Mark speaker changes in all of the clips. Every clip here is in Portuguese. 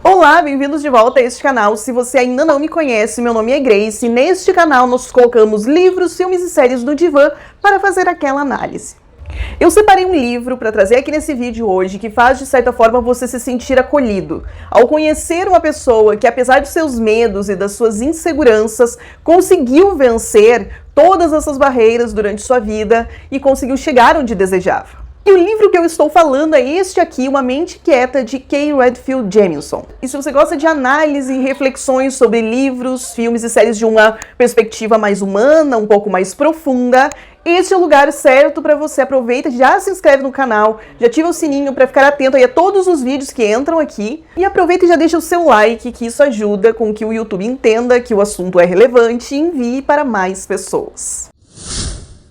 Speaker 1: Olá, bem-vindos de volta a este canal. Se você ainda não me conhece, meu nome é Grace e neste canal nós colocamos livros, filmes e séries no divã para fazer aquela análise. Eu separei um livro para trazer aqui nesse vídeo hoje que faz, de certa forma, você se sentir acolhido. Ao conhecer uma pessoa que, apesar de seus medos e das suas inseguranças, conseguiu vencer todas essas barreiras durante sua vida e conseguiu chegar onde desejava. E o livro que eu estou falando é este aqui, Uma Mente Quieta, de Kay Redfield Jamison. E se você gosta de análise e reflexões sobre livros, filmes e séries de uma perspectiva mais humana, um pouco mais profunda, este é o lugar certo para você. Aproveita, já se inscreve no canal, já ativa o sininho para ficar atento aí a todos os vídeos que entram aqui. E aproveita e já deixa o seu like, que isso ajuda com que o YouTube entenda que o assunto é relevante e envie para mais pessoas.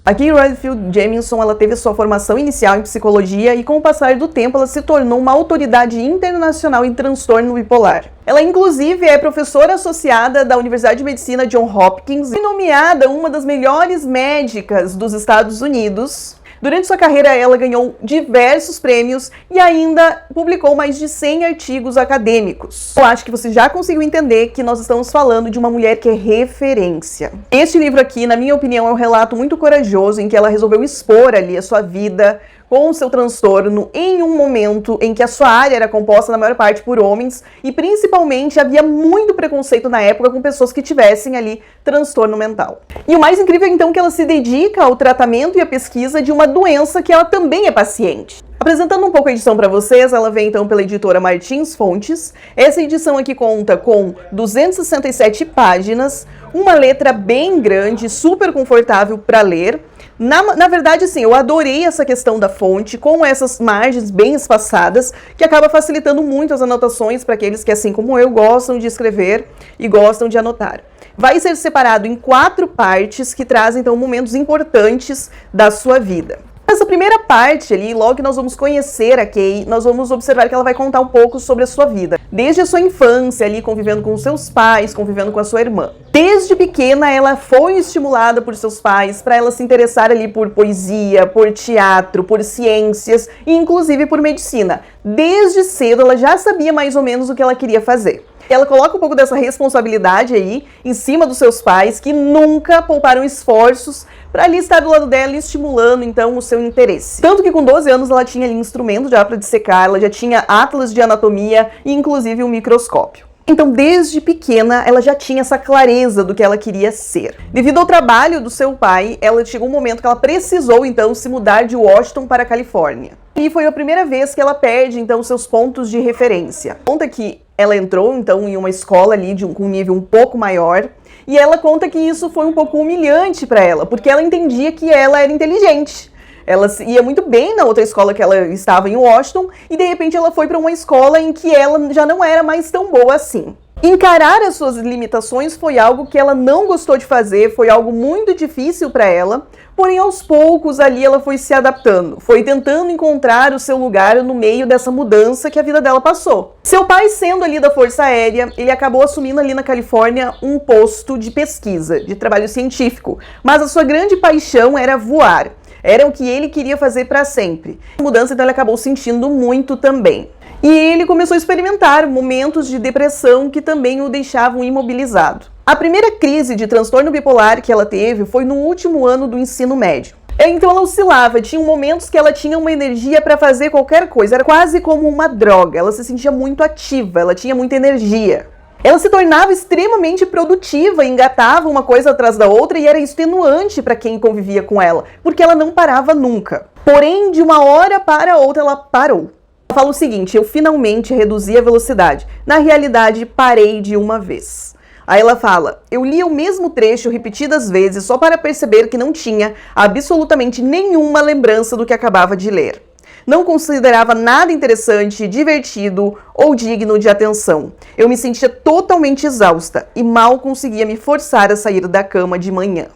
Speaker 1: A Kay Redfield Jamison, ela teve sua formação inicial em psicologia e com o passar do tempo ela se tornou uma autoridade internacional em transtorno bipolar. Ela inclusive é professora associada da Universidade de Medicina Johns Hopkins e nomeada uma das melhores médicas dos Estados Unidos. Durante sua carreira, ela ganhou diversos prêmios e ainda publicou mais de 100 artigos acadêmicos. Eu acho que você já conseguiu entender que nós estamos falando de uma mulher que é referência. Este livro aqui, na minha opinião, é um relato muito corajoso em que ela resolveu expor ali a sua vida com o seu transtorno em um momento em que a sua área era composta na maior parte por homens e principalmente havia muito preconceito na época com pessoas que tivessem ali transtorno mental. E o mais incrível então é que ela se dedica ao tratamento e à pesquisa de uma doença que ela também é paciente. Apresentando um pouco a edição para vocês, ela vem então pela editora Martins Fontes. Essa edição aqui conta com 267 páginas, uma letra bem grande, super confortável para ler. Na verdade, sim, eu adorei essa questão da fonte, com essas margens bem espaçadas, que acaba facilitando muito as anotações para aqueles que, assim como eu, gostam de escrever e gostam de anotar. Vai ser separado em 4 partes que trazem, então, momentos importantes da sua vida. Nessa primeira parte ali, logo que nós vamos conhecer a Kay, nós vamos observar que ela vai contar um pouco sobre a sua vida. Desde a sua infância ali, convivendo com os seus pais, convivendo com a sua irmã. Desde pequena, ela foi estimulada por seus pais para ela se interessar ali por poesia, por teatro, por ciências e inclusive por medicina. Desde cedo, ela já sabia mais ou menos o que ela queria fazer. Ela coloca um pouco dessa responsabilidade aí em cima dos seus pais, que nunca pouparam esforços para ali estar do lado dela, estimulando então o seu interesse. Tanto que com 12 anos ela tinha ali instrumento já para dissecar, ela já tinha atlas de anatomia e inclusive um microscópio. Então, desde pequena, ela já tinha essa clareza do que ela queria ser. Devido ao trabalho do seu pai, ela chegou um momento que ela precisou, então, se mudar de Washington para a Califórnia. E foi a primeira vez que ela perde, então, seus pontos de referência. Conta que ela entrou, então, em uma escola ali com um nível um pouco maior, e ela conta que isso foi um pouco humilhante para ela, porque ela entendia que ela era inteligente. Ela ia muito bem na outra escola que ela estava em Washington e de repente ela foi para uma escola em que ela já não era mais tão boa assim. Encarar as suas limitações foi algo que ela não gostou de fazer, foi algo muito difícil para ela, porém aos poucos ali ela foi se adaptando, foi tentando encontrar o seu lugar no meio dessa mudança que a vida dela passou. Seu pai, sendo ali da Força Aérea, ele acabou assumindo ali na Califórnia um posto de pesquisa, de trabalho científico, mas a sua grande paixão era voar. Era o que ele queria fazer para sempre. A mudança, então, ele acabou sentindo muito também. E ele começou a experimentar momentos de depressão que também o deixavam imobilizado. A primeira crise de transtorno bipolar que ela teve foi no último ano do ensino médio. Então ela oscilava, tinha momentos que ela tinha uma energia para fazer qualquer coisa, era quase como uma droga, ela se sentia muito ativa, ela tinha muita energia. Ela se tornava extremamente produtiva, engatava uma coisa atrás da outra e era extenuante para quem convivia com ela, porque ela não parava nunca. Porém, de uma hora para outra, ela parou. Ela fala o seguinte: eu finalmente reduzi a velocidade. Na realidade, parei de uma vez. Aí ela fala: eu li o mesmo trecho repetidas vezes só para perceber que não tinha absolutamente nenhuma lembrança do que acabava de ler. Não considerava nada interessante, divertido ou digno de atenção. Eu me sentia totalmente exausta e mal conseguia me forçar a sair da cama de manhã.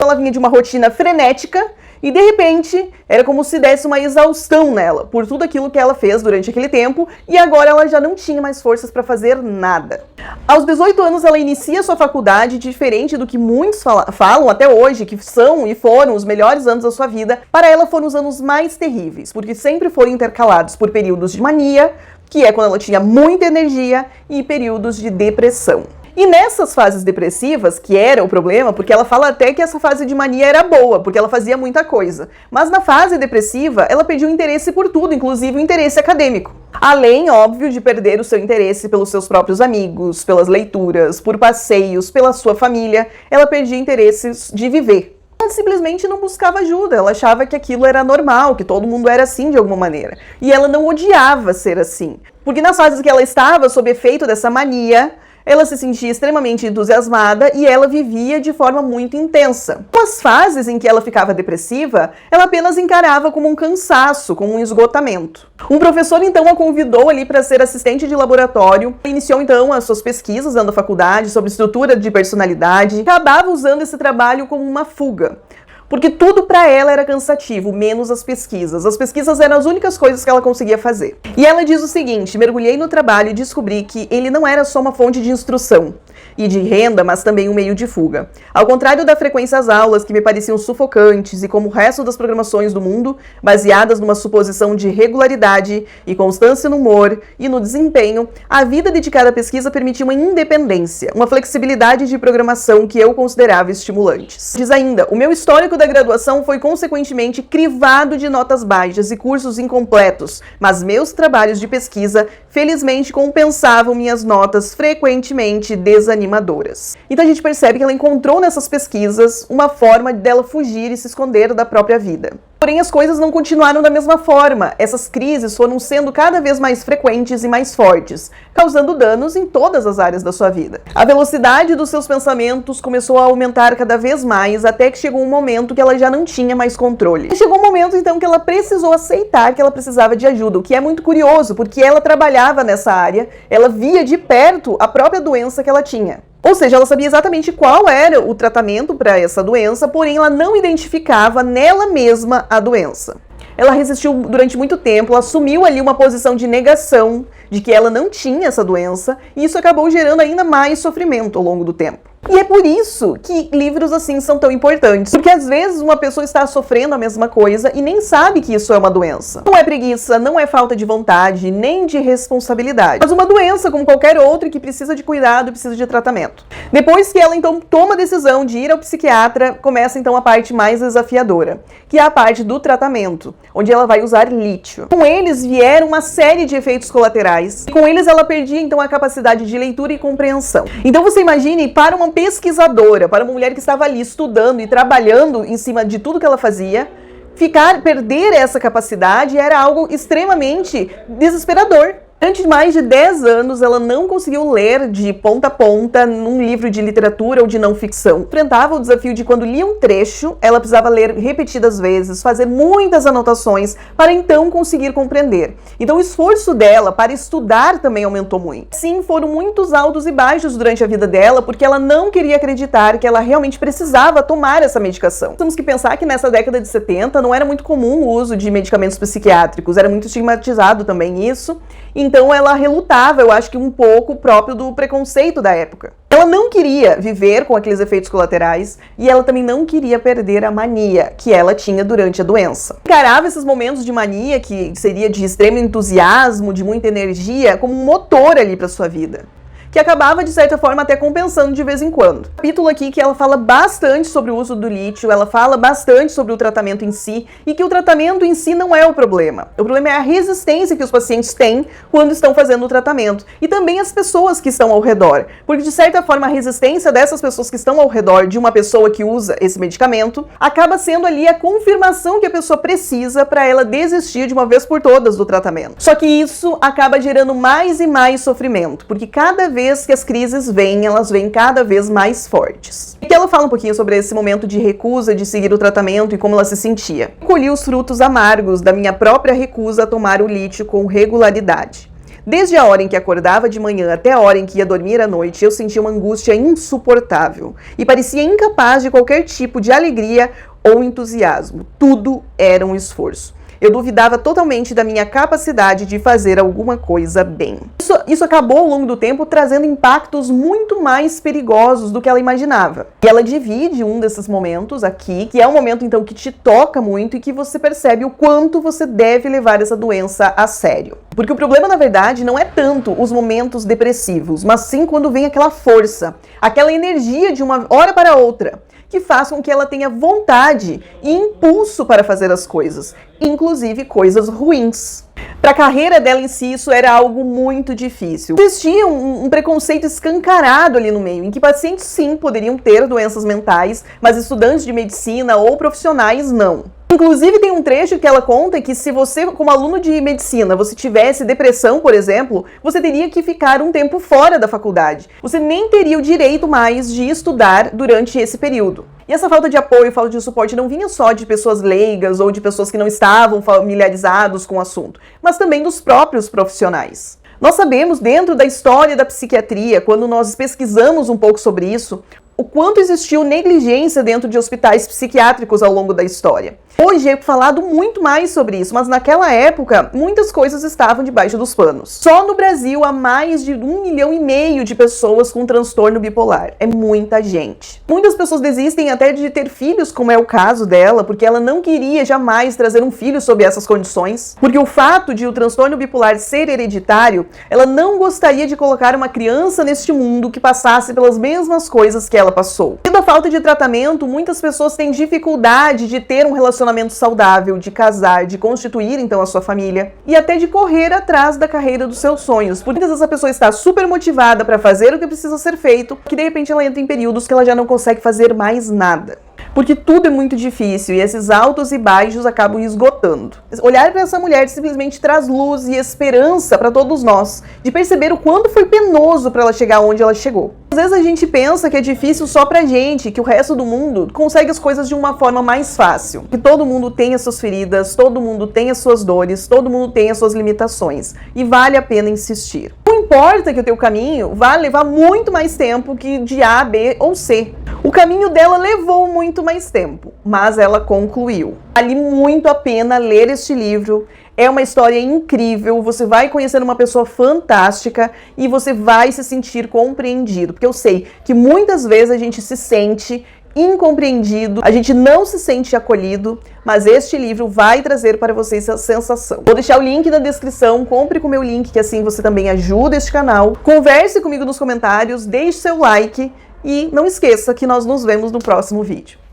Speaker 1: Ela vinha de uma rotina frenética e, de repente, era como se desse uma exaustão nela por tudo aquilo que ela fez durante aquele tempo e agora ela já não tinha mais forças para fazer nada. Aos 18 anos, ela inicia sua faculdade, diferente do que muitos falam até hoje, que são e foram os melhores anos da sua vida. Para ela foram os anos mais terríveis, porque sempre foram intercalados por períodos de mania, que é quando ela tinha muita energia e períodos de depressão. E nessas fases depressivas, que era o problema, porque ela fala até que essa fase de mania era boa, porque ela fazia muita coisa. Mas na fase depressiva, ela perdia o interesse por tudo, inclusive o interesse acadêmico. Além, óbvio, de perder o seu interesse pelos seus próprios amigos, pelas leituras, por passeios, pela sua família, ela perdia interesses de viver. Ela simplesmente não buscava ajuda, ela achava que aquilo era normal, que todo mundo era assim de alguma maneira. E ela não odiava ser assim, porque nas fases que ela estava sob efeito dessa mania, ela se sentia extremamente entusiasmada e ela vivia de forma muito intensa. Nas fases em que ela ficava depressiva, ela apenas encarava como um cansaço, como um esgotamento. Um professor então a convidou ali para ser assistente de laboratório, iniciou então as suas pesquisas dentro da faculdade sobre estrutura de personalidade, acabava usando esse trabalho como uma fuga. Porque tudo para ela era cansativo, menos as pesquisas. As pesquisas eram as únicas coisas que ela conseguia fazer. E ela diz o seguinte: mergulhei no trabalho e descobri que ele não era só uma fonte de instrução e de renda, mas também um meio de fuga. Ao contrário da frequência às aulas, que me pareciam sufocantes, e como o resto das programações do mundo, baseadas numa suposição de regularidade e constância no humor e no desempenho, a vida dedicada à pesquisa permitia uma independência, uma flexibilidade de programação que eu considerava estimulantes. Diz ainda: o meu histórico da graduação foi consequentemente crivado de notas baixas e cursos incompletos, mas meus trabalhos de pesquisa felizmente compensavam minhas notas frequentemente desanimadoras. Então a gente percebe que ela encontrou nessas pesquisas uma forma dela fugir e se esconder da própria vida. Porém, as coisas não continuaram da mesma forma. Essas crises foram sendo cada vez mais frequentes e mais fortes, causando danos em todas as áreas da sua vida. A velocidade dos seus pensamentos começou a aumentar cada vez mais, até que chegou um momento que ela já não tinha mais controle. E chegou um momento, então, que ela precisou aceitar que ela precisava de ajuda, o que é muito curioso, porque ela trabalhava nessa área, ela via de perto a própria doença que ela tinha. Ou seja, ela sabia exatamente qual era o tratamento para essa doença, porém ela não identificava nela mesma a doença. Ela resistiu durante muito tempo, ela assumiu ali uma posição de negação de que ela não tinha essa doença, e isso acabou gerando ainda mais sofrimento ao longo do tempo. E é por isso que livros assim são tão importantes, porque às vezes uma pessoa está sofrendo a mesma coisa e nem sabe que isso é uma doença. Não é preguiça, não é falta de vontade, nem de responsabilidade, mas uma doença como qualquer outra que precisa de cuidado e precisa de tratamento. Depois que ela então toma a decisão de ir ao psiquiatra, começa então a parte mais desafiadora, que é a parte do tratamento, onde ela vai usar lítio. Com eles vieram uma série de efeitos colaterais, e com eles ela perdia então a capacidade de leitura e compreensão. Então você imagine, para uma pesquisadora, para uma mulher que estava ali estudando e trabalhando em cima de tudo que ela fazia, perder essa capacidade era algo extremamente desesperador. Durante mais de 10 anos, ela não conseguiu ler de ponta a ponta num livro de literatura ou de não ficção. Enfrentava o desafio de, quando lia um trecho, ela precisava ler repetidas vezes, fazer muitas anotações para então conseguir compreender. Então o esforço dela para estudar também aumentou muito. Sim, foram muitos altos e baixos durante a vida dela, porque ela não queria acreditar que ela realmente precisava tomar essa medicação. Temos que pensar que nessa década de 70 não era muito comum o uso de medicamentos psiquiátricos, era muito estigmatizado também isso. Então ela relutava, eu acho que um pouco próprio do preconceito da época. Ela não queria viver com aqueles efeitos colaterais e ela também não queria perder a mania que ela tinha durante a doença. Encarava esses momentos de mania, que seria de extremo entusiasmo, de muita energia, como um motor ali para sua vida, que acabava, de certa forma, até compensando de vez em quando. Capítulo aqui que ela fala bastante sobre o uso do lítio, ela fala bastante sobre o tratamento em si, e que o tratamento em si não é o problema. O problema é a resistência que os pacientes têm quando estão fazendo o tratamento, e também as pessoas que estão ao redor. Porque, de certa forma, a resistência dessas pessoas que estão ao redor de uma pessoa que usa esse medicamento acaba sendo ali a confirmação que a pessoa precisa para ela desistir de uma vez por todas do tratamento. Só que isso acaba gerando mais e mais sofrimento, porque cada vez que as crises vêm, elas vêm cada vez mais fortes. E que ela fala um pouquinho sobre esse momento de recusa de seguir o tratamento e como ela se sentia. Colhi os frutos amargos da minha própria recusa a tomar o lítio com regularidade. Desde a hora em que acordava de manhã até a hora em que ia dormir à noite, eu sentia uma angústia insuportável e parecia incapaz de qualquer tipo de alegria ou entusiasmo. Tudo era um esforço. Eu duvidava totalmente da minha capacidade de fazer alguma coisa bem. Isso acabou ao longo do tempo trazendo impactos muito mais perigosos do que ela imaginava. E ela divide um desses momentos aqui, que é um momento então que te toca muito e que você percebe o quanto você deve levar essa doença a sério. Porque o problema, na verdade, não é tanto os momentos depressivos, mas sim quando vem aquela força, aquela energia de uma hora para outra, que faz com que ela tenha vontade e impulso para fazer as coisas, inclusive coisas ruins. Para a carreira dela em si, isso era algo muito difícil. Existia um preconceito escancarado ali no meio, em que pacientes sim poderiam ter doenças mentais, mas estudantes de medicina ou profissionais não. Inclusive tem um trecho que ela conta que se você, como aluno de medicina, você tivesse depressão, por exemplo, você teria que ficar um tempo fora da faculdade. Você nem teria o direito mais de estudar durante esse período. E essa falta de apoio, falta de suporte não vinha só de pessoas leigas ou de pessoas que não estavam familiarizados com o assunto, mas também dos próprios profissionais. Nós sabemos, dentro da história da psiquiatria, quando nós pesquisamos um pouco sobre isso, o quanto existiu negligência dentro de hospitais psiquiátricos ao longo da história. Hoje é falado muito mais sobre isso, mas naquela época muitas coisas estavam debaixo dos panos. Só no Brasil há mais de 1,5 milhão de pessoas com transtorno bipolar. É muita gente. Muitas pessoas desistem até de ter filhos, como é o caso dela, porque ela não queria jamais trazer um filho sob essas condições. Porque o fato de o transtorno bipolar ser hereditário, ela não gostaria de colocar uma criança neste mundo que passasse pelas mesmas coisas que ela passou. Devido à falta de tratamento, muitas pessoas têm dificuldade de ter um relacionamento saudável, de casar, de constituir então a sua família e até de correr atrás da carreira dos seus sonhos. Por muitas vezes a pessoa está super motivada para fazer o que precisa ser feito, que de repente ela entra em períodos que ela já não consegue fazer mais nada. Porque tudo é muito difícil e esses altos e baixos acabam esgotando. Olhar para essa mulher simplesmente traz luz e esperança para todos nós, de perceber o quanto foi penoso para ela chegar onde ela chegou. Às vezes a gente pensa que é difícil só pra gente, que o resto do mundo consegue as coisas de uma forma mais fácil. Que todo mundo tem as suas feridas, todo mundo tem as suas dores, todo mundo tem as suas limitações. E vale a pena insistir. Não importa que o teu caminho vá levar muito mais tempo que de A, B ou C. O caminho dela levou muito mais tempo, mas ela concluiu. Vale muito a pena ler este livro. É uma história incrível, você vai conhecer uma pessoa fantástica e você vai se sentir compreendido. Porque eu sei que muitas vezes a gente se sente incompreendido, a gente não se sente acolhido, mas este livro vai trazer para você essa sensação. Vou deixar o link na descrição, compre com o meu link, que assim você também ajuda este canal. Converse comigo nos comentários, deixe seu like e não esqueça que nós nos vemos no próximo vídeo.